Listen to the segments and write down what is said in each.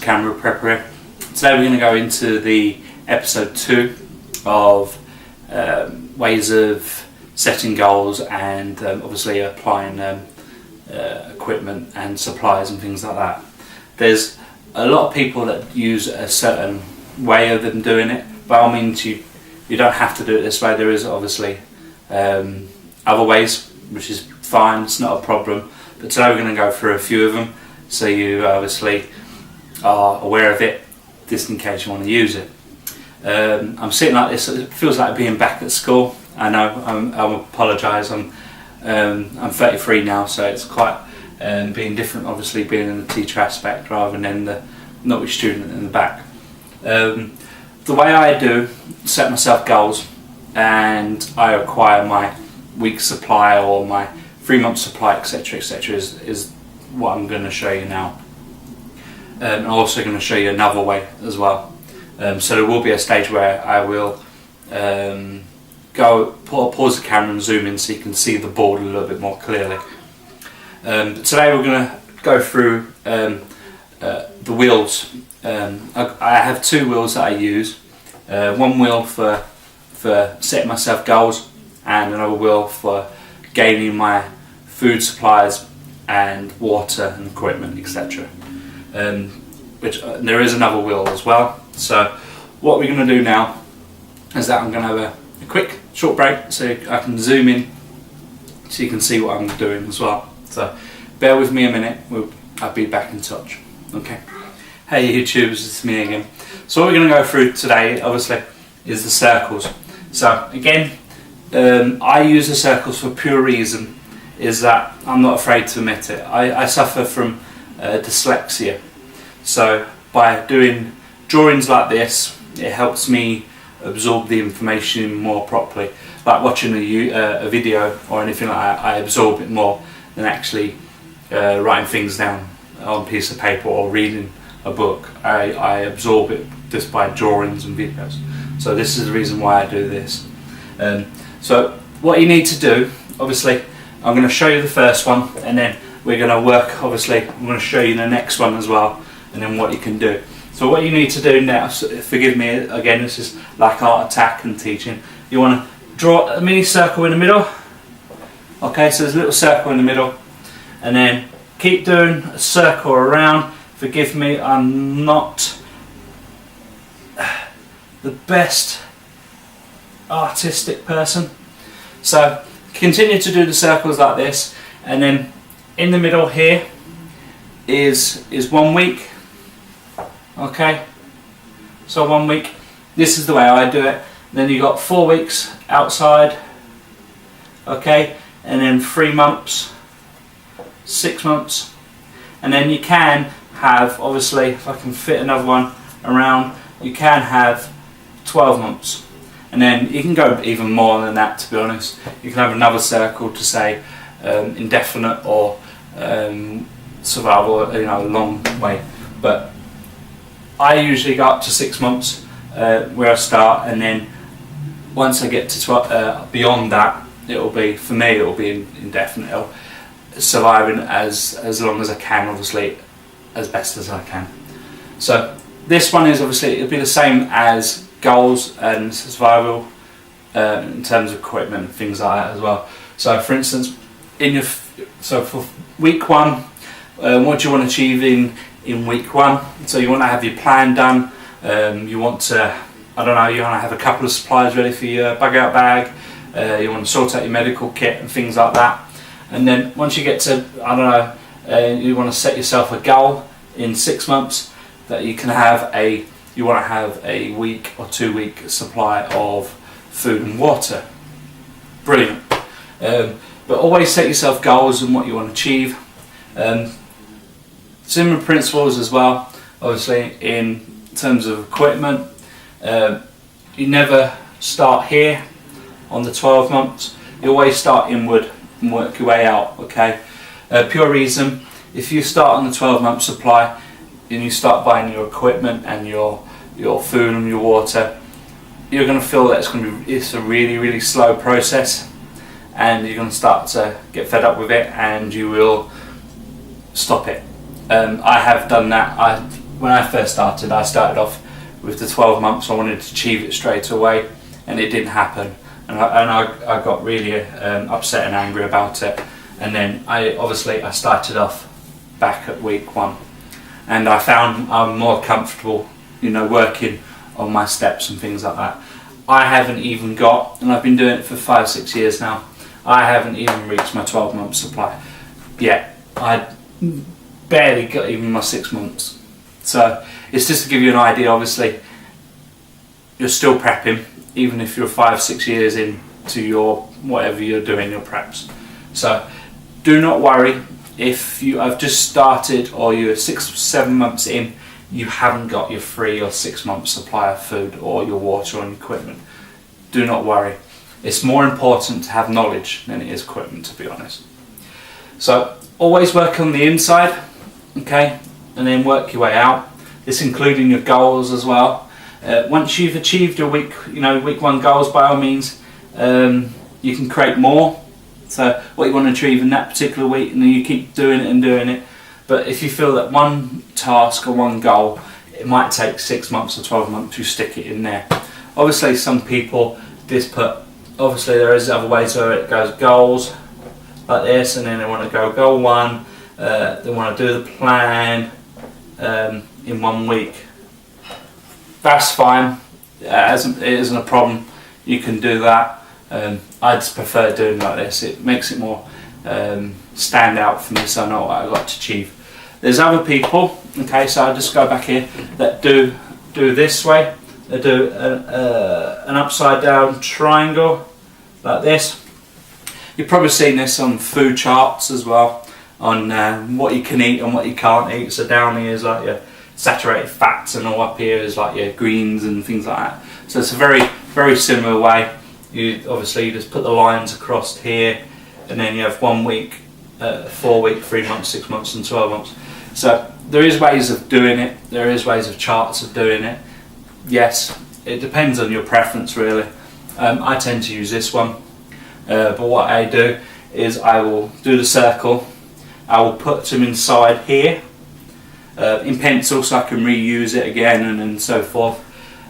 Camera Prepper here. Today we're going to go into the episode 2 of ways of setting goals and obviously applying equipment and supplies and things like that. There's a lot of people that use a certain way of them doing it. By all means, you don't have to do it this way. There is obviously other ways, which is fine, it's not a problem. But today we're going to go through a few of them, so you obviously are aware of it, just in case you want to use it. I'm sitting like this, it feels like being back at school. I know, I apologise, I'm 33 now, so it's quite being different, obviously being in the teacher aspect rather than the not with student in the back. The way I do set myself goals and I acquire my week supply or my 3-month supply, etc, is what I'm going to show you now. I'm also going to show you another way as well. So there will be a stage where I will pause the camera and zoom in so you can see the board a little bit more clearly. Today we're going to go through the wheels. I have 2 wheels that I use. One wheel for setting myself goals and another wheel for gaining my food supplies and water and equipment, etc. Which there is another wheel as well. So what we're going to do now is that I'm going to have a quick short break so I can zoom in so you can see what I'm doing as well. So bear with me a minute, I'll be back in touch. Okay. Hey YouTubers, it's me again. So what we're going to go through today obviously is the circles. So again, I use the circles for pure reason is that I'm not afraid to admit it. I suffer from dyslexia. So by doing drawings like this, it helps me absorb the information more properly. Like watching a video or anything like that, I absorb it more than actually writing things down on a piece of paper or reading a book. I absorb it just by drawings and videos. So this is the reason why I do this. So what you need to do, obviously, I'm going to show you the first one and then we're going to work, obviously, I'm going to show you the next one as well and then what you can do. So what you need to do now, forgive me again, this is like art attack and teaching. You want to draw a mini circle in the middle. Okay, so there's a little circle in the middle and then keep doing a circle around. Forgive me, I'm not the best artistic person. So continue to do the circles like this and then in the middle here is 1 week. Okay, so 1 week, this is the way I do it. Then you got 4 weeks outside, okay, and then 3 months, 6 months, and then you can have, obviously, if I can fit another one around, you can have 12 months, and then you can go even more than that. To be honest, you can have another circle to say indefinite or survival, a long way, but I usually go up to 6 months where I start, and then once I get to beyond that, it'll be, for me, it'll be indefinite. It'll surviving as long as I can, obviously, as best as I can. So this one is obviously, it'll be the same as goals and survival in terms of equipment and things like that as well. So for instance, for week 1, what do you want to achieve in week 1? So you want to have your plan done. You want to, I don't know, you want to have a couple of supplies ready for your bug out bag. You want to sort out your medical kit and things like that. And then once you get to, I don't know, you want to set yourself a goal in 6 months that you can have you want to have a week or 2 week supply of food and water. Brilliant. But always set yourself goals and what you want to achieve. Similar principles as well, obviously, in terms of equipment. You never start here on the 12 months. You always start inward and work your way out, okay? Pure reason, if you start on the 12-month supply and you start buying your equipment and your food and your water, you're going to feel that it's a really, really slow process, and you're going to start to get fed up with it and you will stop it. I have done that. when I first started, I started off with the 12 months. I wanted to achieve it straight away, and it didn't happen. And I got really upset and angry about it. And then I started off back at week 1, and I found I'm more comfortable, working on my steps and things like that. I haven't even got, and I've been doing it for 5-6 years now, I haven't even reached my 12-month supply yet. I barely got even my 6 months. So it's just to give you an idea. Obviously, you're still prepping, even if you're 5-6 years into your whatever you're doing, your preps. So do not worry if you have just started or you're 6-7 months in, you haven't got your 3 or 6 month supply of food or your water and equipment. Do not worry. It's more important to have knowledge than it is equipment, to be honest. So always work on the inside, okay, and then work your way out. This including your goals as well. Once you've achieved your week 1 goals, by all means, you can create more. So what you want to achieve in that particular week, and then you keep doing it and doing it. But if you feel that one task or one goal, it might take 6 months or 12 months to stick it in there. Obviously, some people obviously there is other ways where it goes goals like this, and then they want to go goal 1. They want to do the plan in 1 week. That's fine. It isn't a problem. You can do that. I just prefer doing like this. It makes it more stand out for me, so I know what I've got to achieve. There's other people, okay, so I'll just go back here, that do this way. They do an upside down triangle like this. You've probably seen this on food charts as well, on what you can eat and what you can't eat. So down here is like your saturated fats, and all up here is like your greens and things like that. So it's a very, very similar way. You just put the lines across here, and then you have 1 week, 4 week, 3 months, 6 months and 12 months. So there is ways of doing it, there is ways of charts of doing it. Yes, it depends on your preference really. I tend to use this one, but what I do is I will do the circle, I will put them inside here in pencil so I can reuse it again and so forth,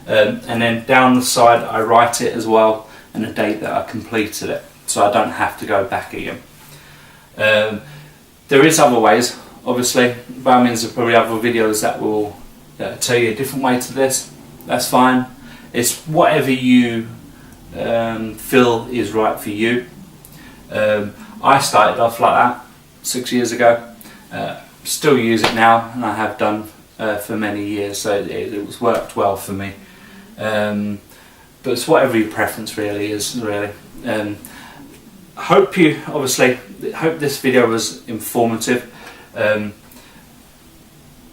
and then down the side I write it as well and the date that I completed it, so I don't have to go back again. There is other ways, obviously. By all means, there are probably other videos that will tell you a different way to this. That's fine. It's whatever you feel is right for you. I started off like that 6 years ago. Still use it now, and I have done for many years, so it was worked well for me. But it's whatever your preference really is, really. Hope this video was informative.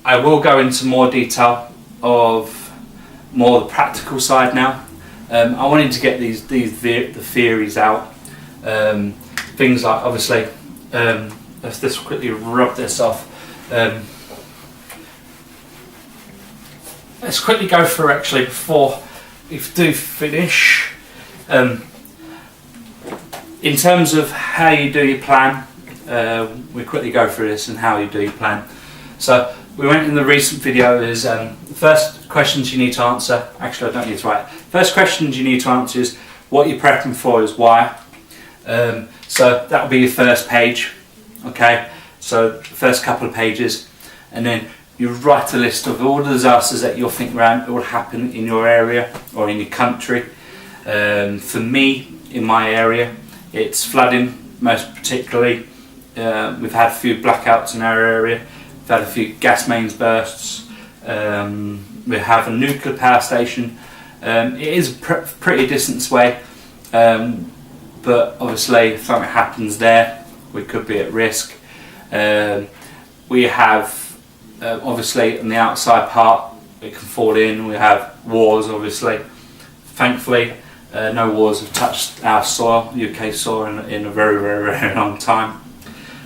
I will go into more detail of more the practical side now. I wanted to get the theories out. Things like, obviously, let's just quickly rub this off. Let's quickly go through actually before we do finish. In terms of how you do your plan, we quickly go through this and how you do your plan. So we went in the recent video is the first questions you need to answer. Actually, I don't need to write. First questions you need to answer is what you're prepping for is why. So that will be your first page. Okay, so the first couple of pages, and then you write a list of all the disasters that you'll think will happen in your area or in your country. For me, in my area, it's flooding, most particularly. We've had a few blackouts in our area. We've had a few gas mains bursts. We have a nuclear power station. It is a pretty distance away, but obviously if something happens there, we could be at risk. We have obviously on the outside part, it can fall in. We have wars, obviously. Thankfully, no wars have touched our soil, UK soil, in a very, very, very long time.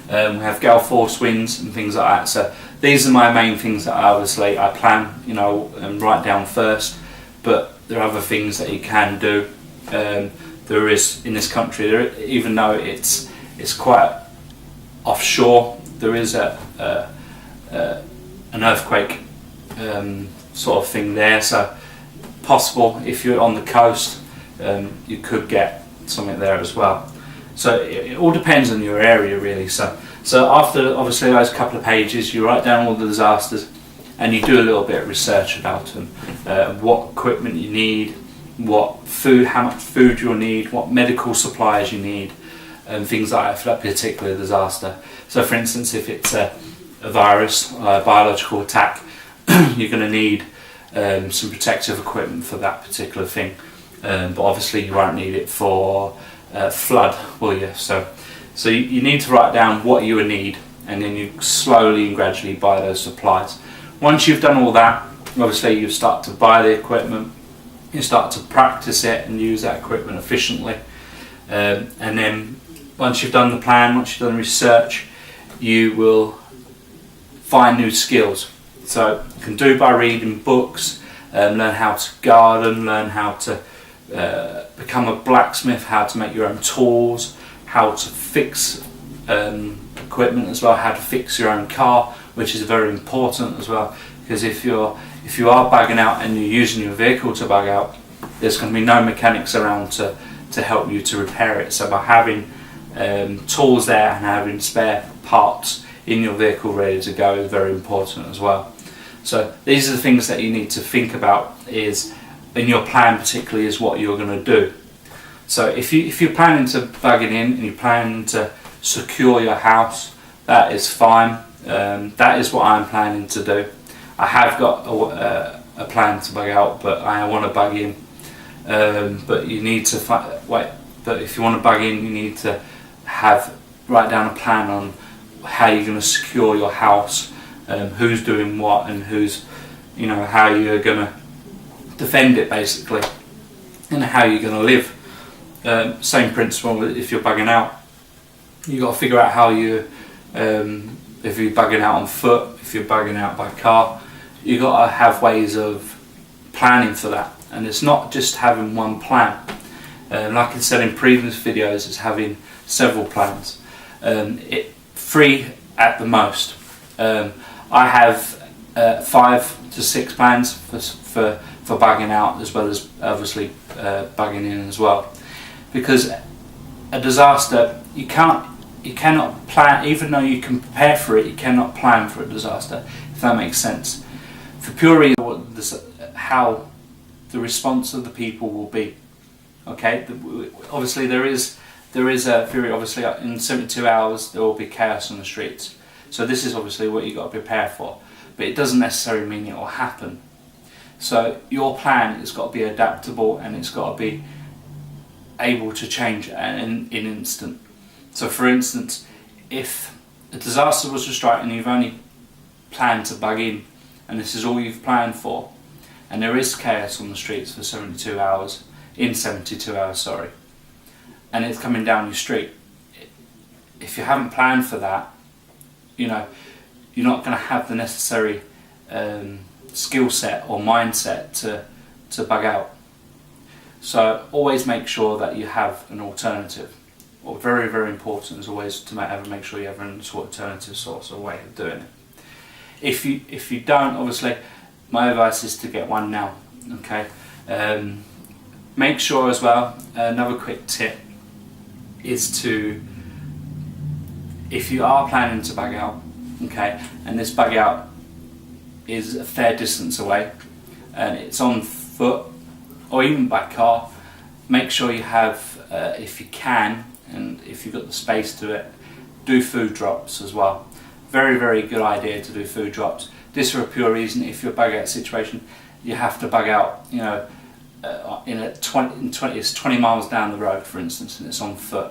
We have gale force winds and things like that. So these are my main things that I plan, and write down first. But there are other things that you can do. There is in this country, even though it's quite offshore, there is an earthquake sort of thing there. So possible if you're on the coast, you could get something there as well. So it all depends on your area really. So after obviously those couple of pages, you write down all the disasters and you do a little bit of research about them, what equipment you need, what food, how much food you'll need, what medical supplies you need, and things like that for that particular disaster. So for instance, if it's a virus, a biological attack, you're going to need some protective equipment for that particular thing, but obviously you won't need it for flood, will you? So you need to write down what you would need, and then you slowly and gradually buy those supplies. Once you've done all that, obviously you start to buy the equipment, you start to practice it and use that equipment efficiently, and then once you've done the plan, once you've done research, you will find new skills. So you can do by reading books, learn how to garden, learn how to become a blacksmith, how to make your own tools, how to fix equipment as well, how to fix your own car, which is very important as well, because if you are bugging out and you're using your vehicle to bug out, there's going to be no mechanics around to help you to repair it. So by having tools there and having spare parts in your vehicle ready to go is very important as well. So these are the things that you need to think about is in your plan, particularly is what you're going to do. So if you're planning to bug it in and you're planning to secure your house, that is fine. That is what I'm planning to do. I have got a plan to bug out, but I want to bug in. But you need to But if you want to bug in, you need to write down a plan on how you're going to secure your house, who's doing what, and how you're going to defend it basically, and how you're going to live. Same principle if you're bugging out. You got to figure out how you, if you're bugging out on foot, if you're bugging out by car, you got to have ways of planning for that. And it's not just having one plan. Like I said in previous videos, it's having several plans. 3 at the most. I have 5 to 6 plans for bugging out, as well as obviously bugging in as well. Because a disaster, you cannot plan, even though you can prepare for it, you cannot plan for a disaster, if that makes sense. For pure reason, how the response of the people will be. Okay, obviously there is a theory, obviously in 72 hours there will be chaos on the streets. So this is obviously what you've got to prepare for. But it doesn't necessarily mean it will happen. So your plan has got to be adaptable, and it's got to be able to change in an instant. So for instance, if a disaster was to strike and you've only planned to bug in, and this is all you've planned for, and there is chaos on the streets for 72 hours, in 72 hours, sorry, and it's coming down your street, if you haven't planned for that, you're not going to have the necessary skill set or mindset to bug out. So always make sure that you have an alternative. Or very, very important is always to make sure you have an alternative source or way of doing it. If you don't, obviously, my advice is to get one now. Okay. Make sure as well. Another quick tip is to, if you are planning to bug out, okay, and this bug out is a fair distance away, and it's on foot or even by car, make sure you have, if you can, and if you've got the space to it, do food drops as well. Very, very good idea to do food drops. This for a pure reason, if you're a bug out situation, you have to bug out, it's 20 miles down the road, for instance, and it's on foot.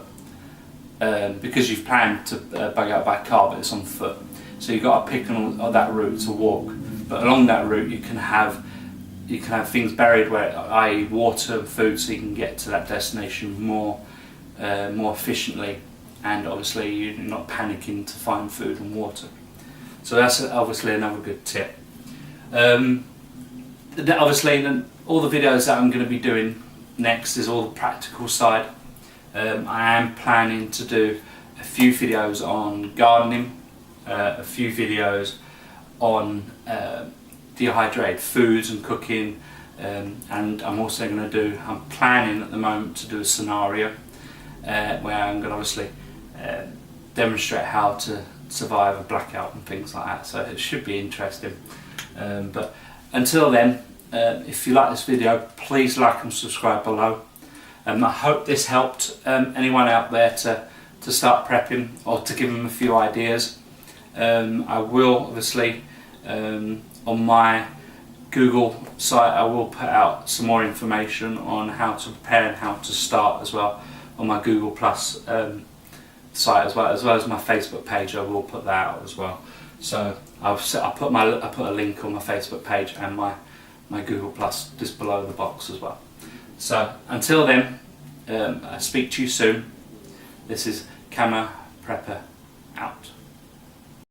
Because you've planned to bug out by car, but it's on foot. So you've got to pick on that route to walk. But along that route, you can have things buried, i.e. water and food, so you can get to that destination more efficiently, and obviously you're not panicking to find food and water. So that's obviously another good tip. Obviously, all the videos that I'm going to be doing next is all the practical side. I am planning to do a few videos on gardening, a few videos on dehydrated foods and cooking, and I'm also going to I'm planning at the moment to do a scenario where I'm going to obviously demonstrate how to survive a blackout and things like that, so it should be interesting. But until then, if you like this video, please like and subscribe below. I hope this helped anyone out there to start prepping, or to give them a few ideas. I will obviously on my Google site, I will put out some more information on how to prepare and how to start as well on my Google Plus site, as well as my Facebook page. I will put that out as well. So I put a link on my Facebook page and my Google Plus just below the box as well. So until then, I speak to you soon. This is Camo Prepper out.